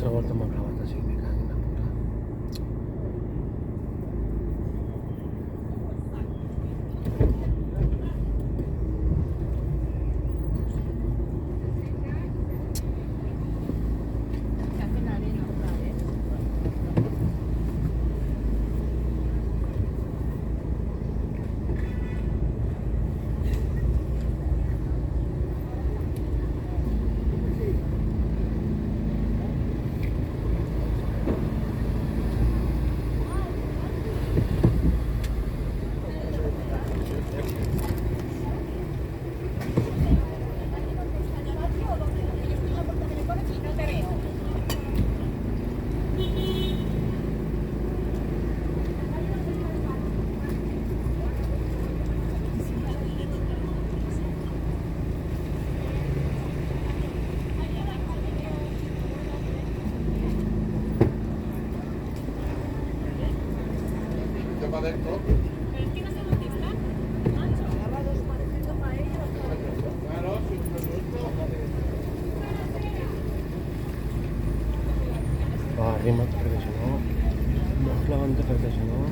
L'altra volta mi ha clavata sì, di cani, una puttana. Va, arrímate perquè si no, no es levanta perquè si no...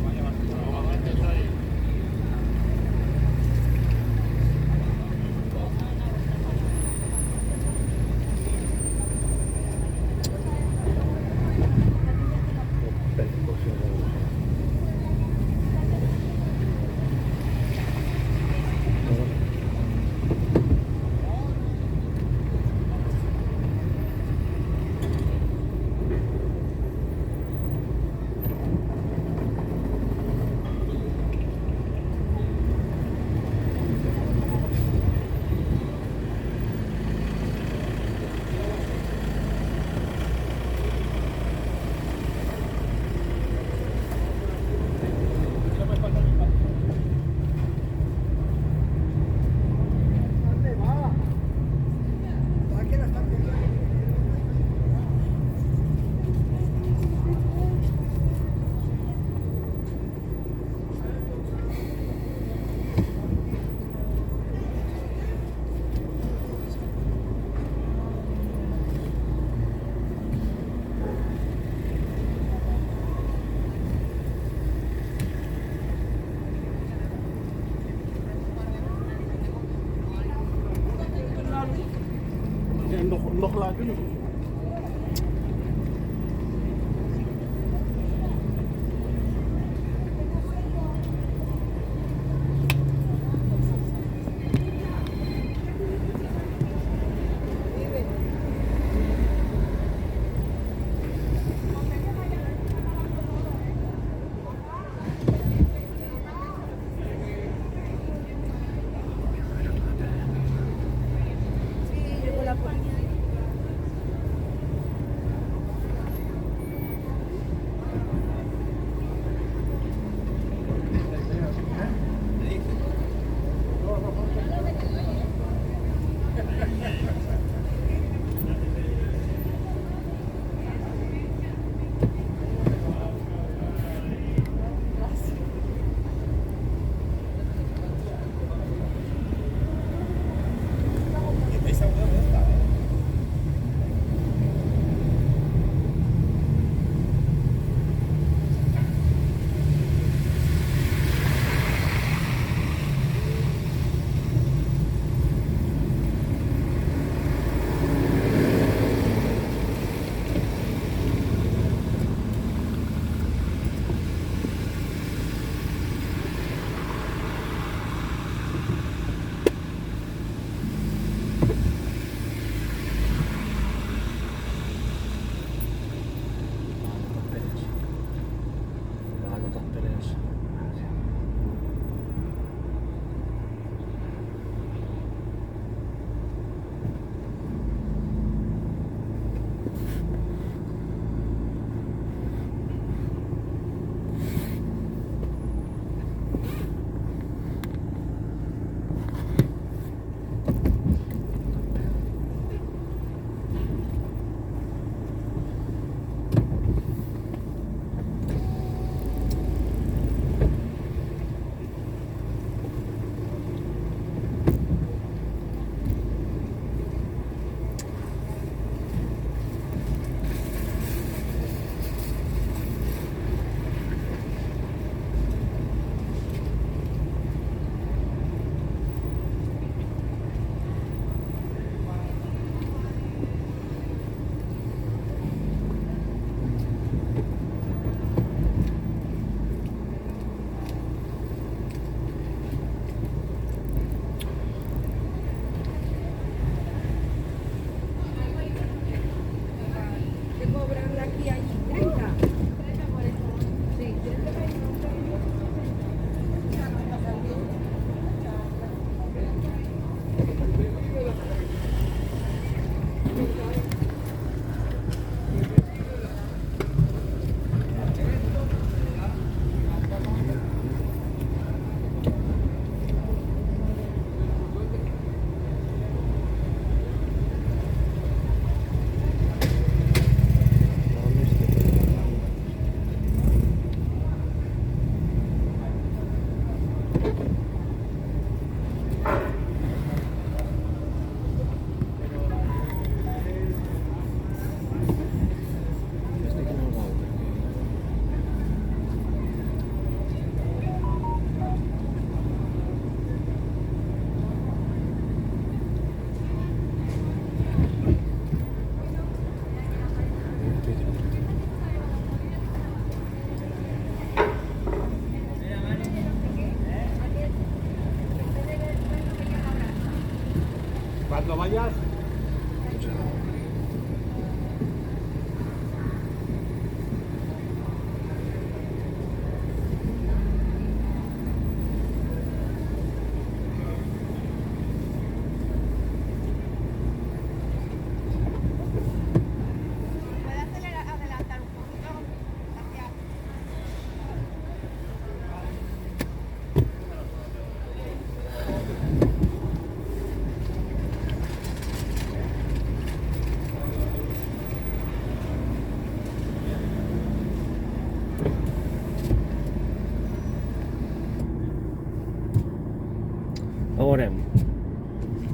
veurem.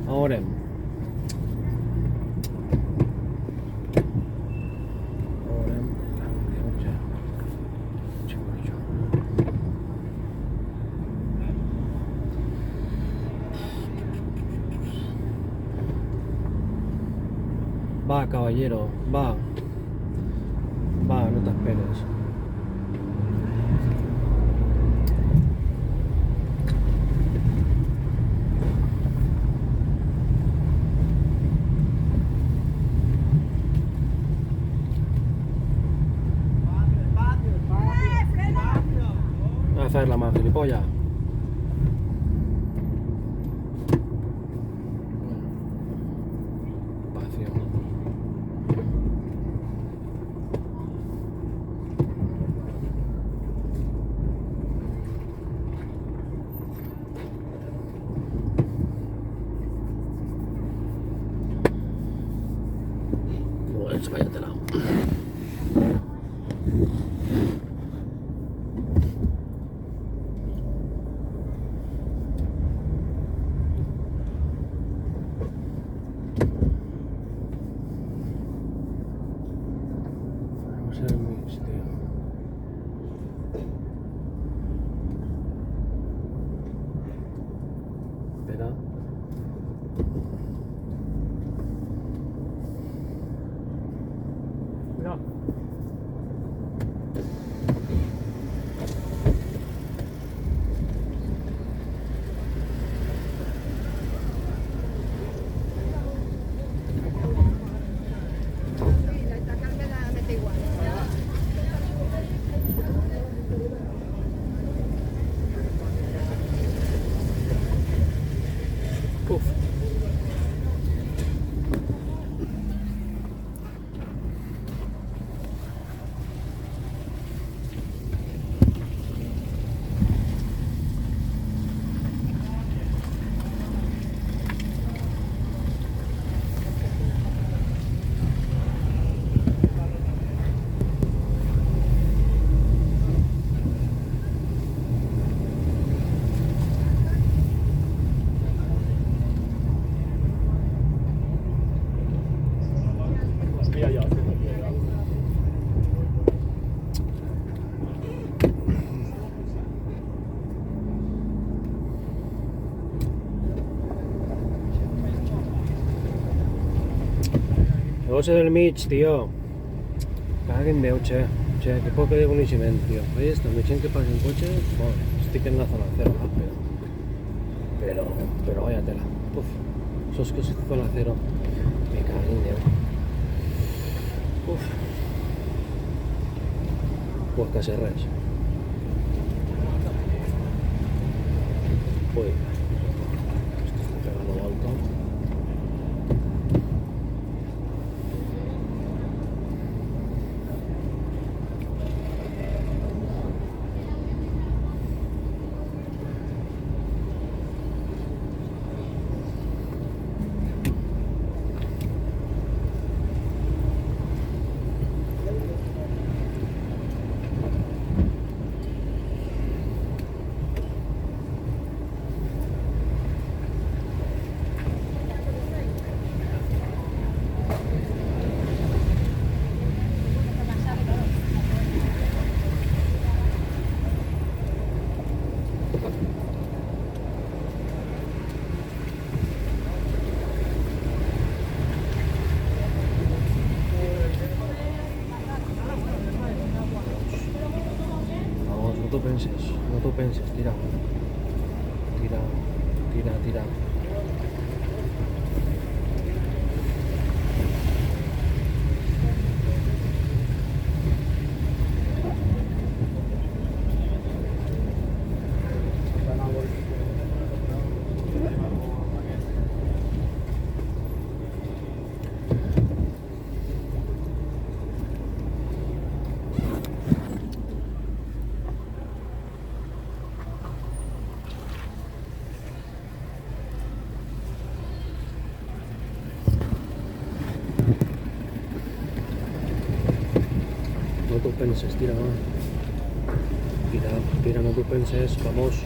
Ho veurem. Va, caballero, va. Va, no te esperes. A fer la mà, gilipollas. Espacio. Pues váyatela. Vamos a ver mis, tío. Espera. Cuidado. Puf. Negoci del mig, tio. Caguen Déu, che, que poc de coneixement, tio. Veies, també gent que passa en cotxe, bueno, estic en la zona cero, pero vaya tela. Puf, esos que es zona cero, me caguen Déu. Uf. Pues quasi res. Uy, esto está pegando alto. No t'ho penses, tira. Tira. No t'ho penses, tira, va. Tira, no t'ho penses, vamos.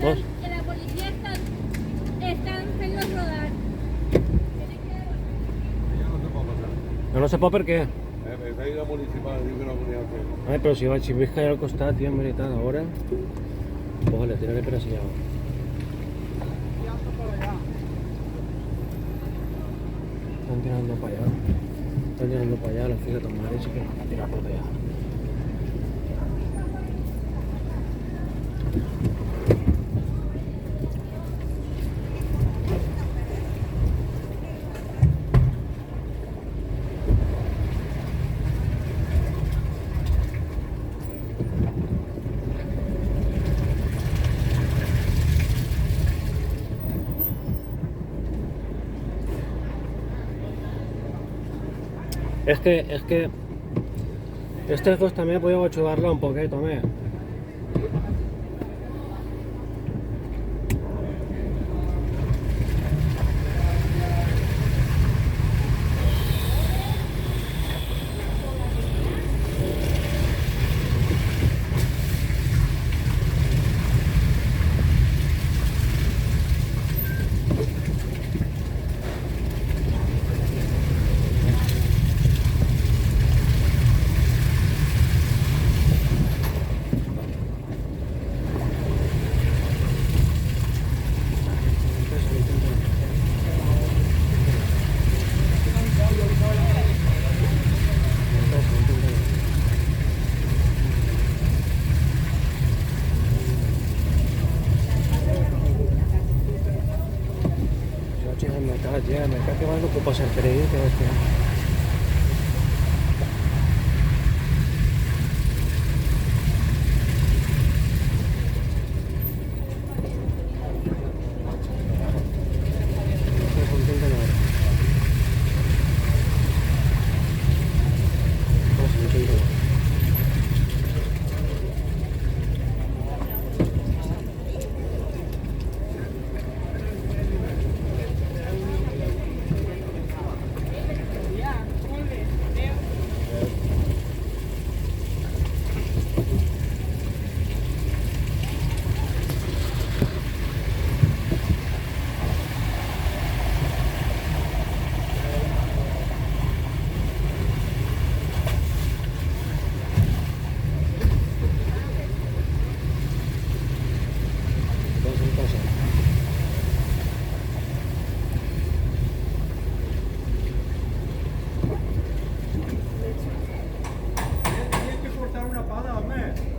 Dos. Que la policía están haciendo rodar. No sé por qué. Esa isla municipal, diu que no volia fer. Ay, pero si ves que hay al costat, tío, en veritat, ahora. Pues vale, tírale per así ahora. Están tirando para allá. Están tirando para allá, los fijos de tomar y que van a tirar por allá. Es que este cos también podemos ayudarlo un poquito, ¿me? Me cae que va a ocupar el crédito.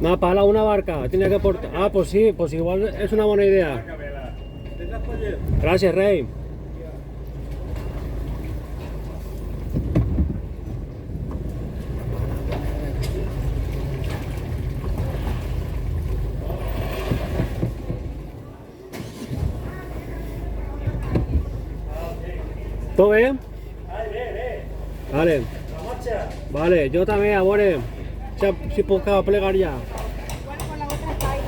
Una pala, una barca, tiene que portar. Ah, pues sí, pues igual es una buena idea. Gracias, Rey. ¿Todo bien? Vale. Vale, yo también, amore. Si puedo plegar ya. Igual con la otra está ahí.